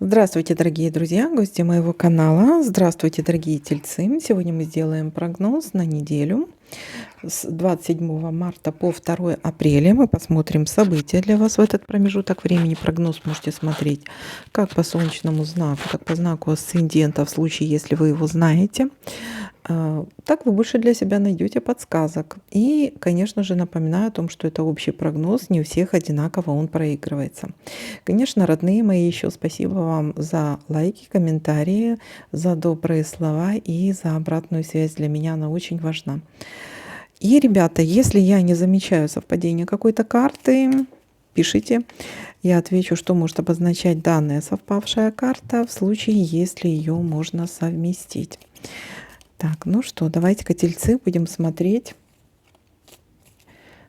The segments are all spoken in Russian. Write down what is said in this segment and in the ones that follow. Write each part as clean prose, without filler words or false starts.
Здравствуйте, дорогие друзья, гости моего канала. Здравствуйте, дорогие тельцы. Сегодня мы сделаем прогноз на неделю с 27 марта по 2 апреля. Мы посмотрим события для вас в этот промежуток времени. Прогноз можете смотреть как по солнечному знаку, так по знаку асцендента, в случае, если вы его знаете. Так вы больше для себя найдете подсказок. И, конечно же, напоминаю о том, что это общий прогноз, не у всех одинаково он проигрывается. Конечно, родные мои, еще спасибо вам за лайки, комментарии, за добрые слова и за обратную связь. Для меня она очень важна. И, ребята, если я не замечаю совпадения какой-то карты, пишите. Я отвечу, что может обозначать данная совпавшая карта в случае, если ее можно совместить. Так, ну что, давайте-ка, тельцы, будем смотреть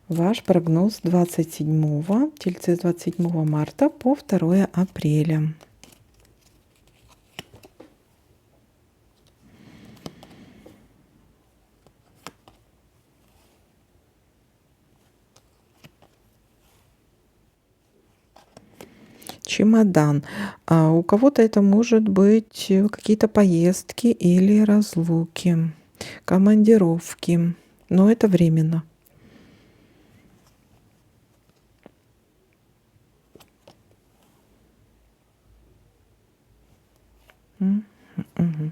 ваш прогноз 27 тельцы 27 марта по 2 апреля. Чемодан. У кого-то это может быть какие-то поездки или разлуки, командировки, но это временно. Угу.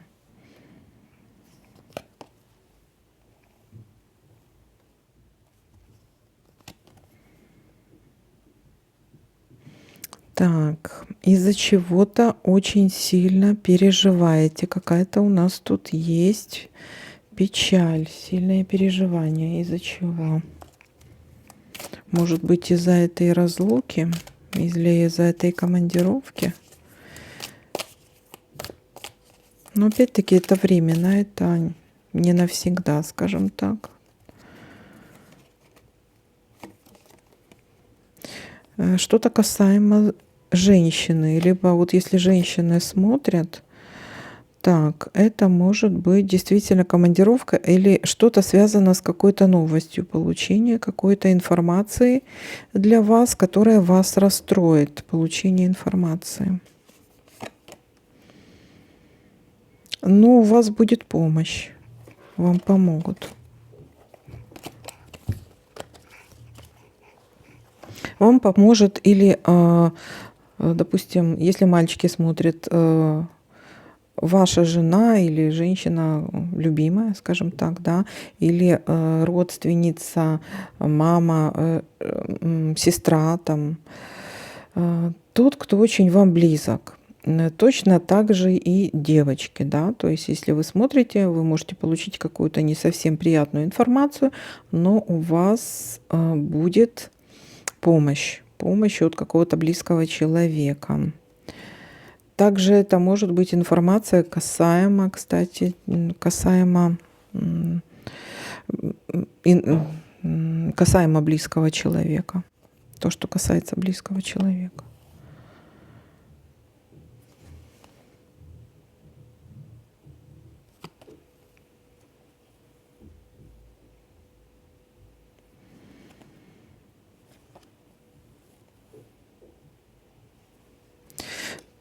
Так, из-за чего-то очень сильно переживаете. Какая-то у нас тут есть печаль, сильное переживание. Из-за чего? Может быть, из-за этой разлуки или из-за этой командировки? Но опять-таки это временно, это не навсегда, скажем так. Что-то касаемо женщины, либо вот если женщины смотрят, так, это может быть действительно командировка или что-то связано с какой-то новостью, получение какой-то информации для вас, которая вас расстроит, получение информации. Но у вас будет помощь, вам помогут. Вам поможет или, допустим, если мальчики смотрят, ваша жена или женщина любимая, скажем так, да, или родственница, мама, сестра, там, тот, кто очень вам близок. Точно так же и девочки, да, то есть если вы смотрите, вы можете получить какую-то не совсем приятную информацию, но у вас будет помощь от какого-то близкого человека. Также это может быть информация касаемо, кстати, касаемо близкого человека. То, что касается близкого человека.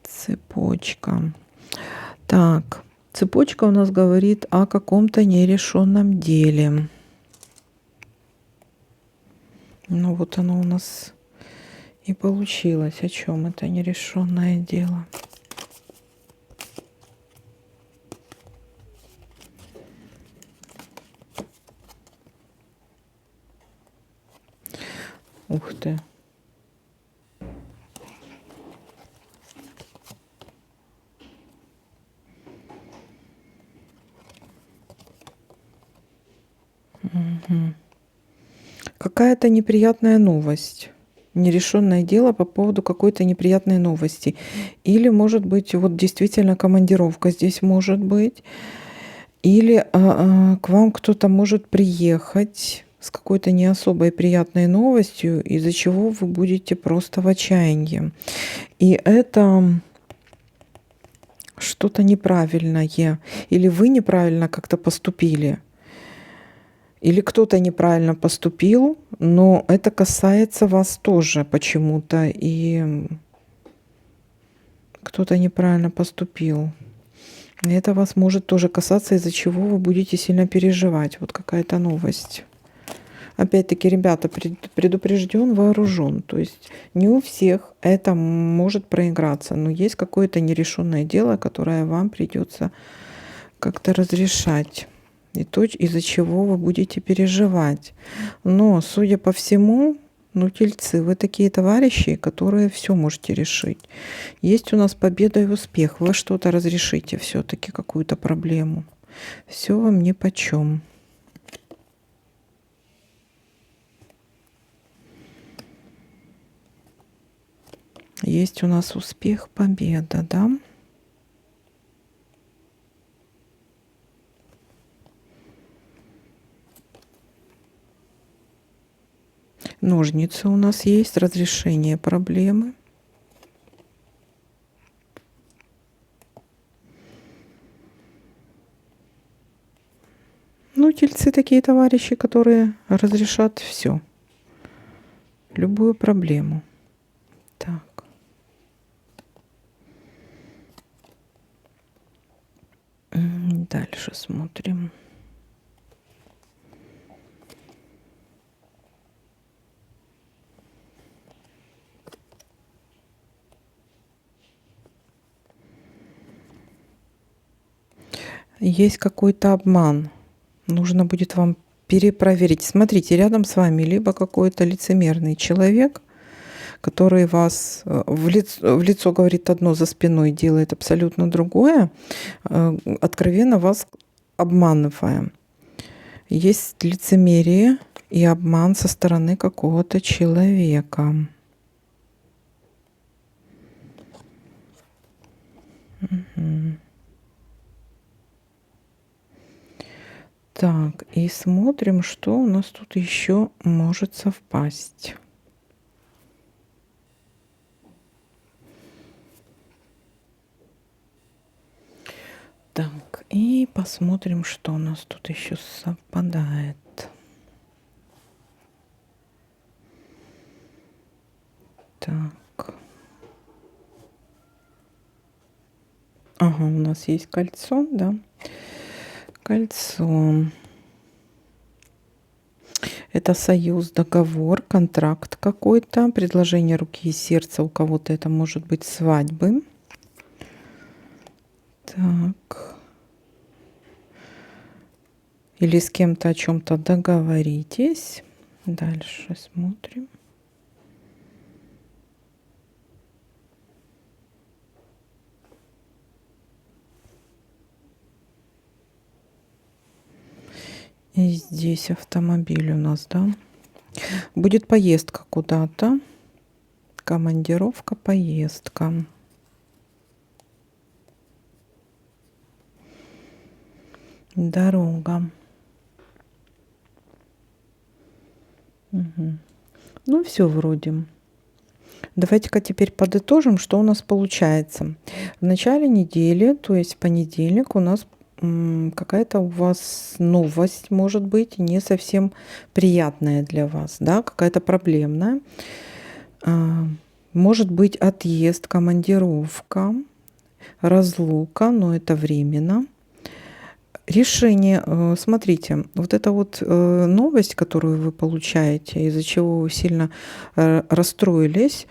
Цепочка. Так, цепочка у нас говорит о каком-то нерешенном деле. Ну вот оно у нас и получилось. О чем это нерешенное дело? Ух ты. Угу. Какая-то неприятная новость. Нерешенное дело по поводу какой-то неприятной новости. Или, может быть, вот действительно командировка здесь может быть. Или к вам кто-то может приехать с какой-то не особой приятной новостью, из-за чего вы будете просто в отчаянии. И это что-то неправильное. Или вы неправильно как-то поступили. Или кто-то неправильно поступил, но это касается вас тоже почему-то. И кто-то неправильно поступил. И это вас может тоже касаться, из-за чего вы будете сильно переживать. Вот какая-то новость. Опять-таки, ребята, предупрежден, вооружен. То есть не у всех это может проиграться, но есть какое-то нерешенное дело, которое вам придется как-то разрешать. И то, из-за чего вы будете переживать. Но, судя по всему, ну, тельцы, вы такие товарищи, которые все можете решить. Есть у нас победа и успех. Вы что-то разрешите все-таки, какую-то проблему. Все вам нипочем. Есть у нас успех, победа, да? Ножницы у нас есть, разрешение проблемы. Ну, тельцы такие товарищи, которые разрешат все. Любую проблему. Так. Дальше смотрим. Есть какой-то обман. Нужно будет вам перепроверить. Смотрите, рядом с вами либо какой-то лицемерный человек, который вас в лицо говорит одно, за спиной делает абсолютно другое, откровенно вас обманывая. Есть лицемерие и обман со стороны какого-то человека. Угу. Так, и смотрим, что у нас тут еще может совпасть. Так, и посмотрим, что у нас тут еще совпадает. Так. Ага, у нас есть кольцо, да. Кольцо. Это союз, договор, контракт какой-то, предложение руки и сердца. У кого-то это может быть свадьбы. Так. Или с кем-то о чем-то договоритесь. Дальше смотрим. И здесь автомобиль у нас, да. Будет поездка куда-то. Командировка, поездка. Дорога. Угу. Ну, все вроде. Давайте-ка теперь подытожим, что у нас получается. В начале недели, то есть в понедельник, у нас какая-то у вас новость может быть не совсем приятная для вас, да, какая-то проблемная. Может быть отъезд, командировка, разлука, но это временно. Решение, смотрите, вот эта вот новость, которую вы получаете, из-за чего вы сильно расстроились,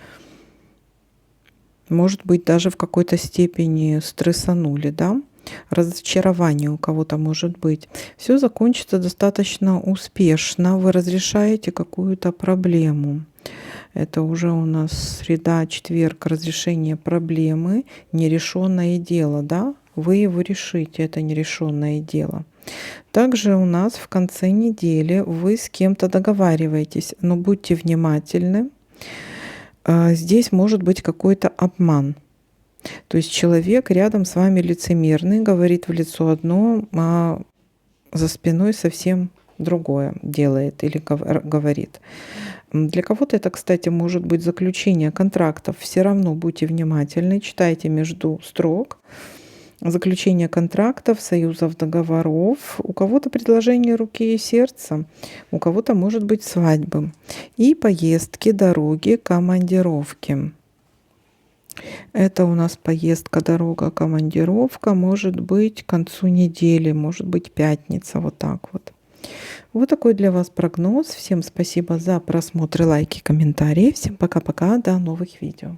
может быть, даже в какой-то степени стрессанули, да, разочарование у кого-то может быть. Все закончится достаточно успешно, вы разрешаете какую-то проблему. Это уже у нас среда, четверг, разрешение проблемы, нерешенное дело, да, вы его решите, это нерешенное дело. Также у нас в конце недели вы с кем-то договариваетесь, но будьте внимательны. Здесь может быть какой-то обман. То есть человек рядом с вами лицемерный, говорит в лицо одно, а за спиной совсем другое делает или говорит. Для кого-то это, кстати, может быть заключение контрактов. Все равно будьте внимательны, читайте между строк. Заключение контрактов, союзов, договоров. У кого-то предложение руки и сердца, у кого-то может быть свадьбы. И поездки, дороги, командировки. Это у нас поездка, дорога, командировка. Может быть, к концу недели, может быть, пятница. Вот так вот. Вот такой для вас прогноз. Всем спасибо за просмотр, лайки, комментарии. Всем пока-пока. До новых видео.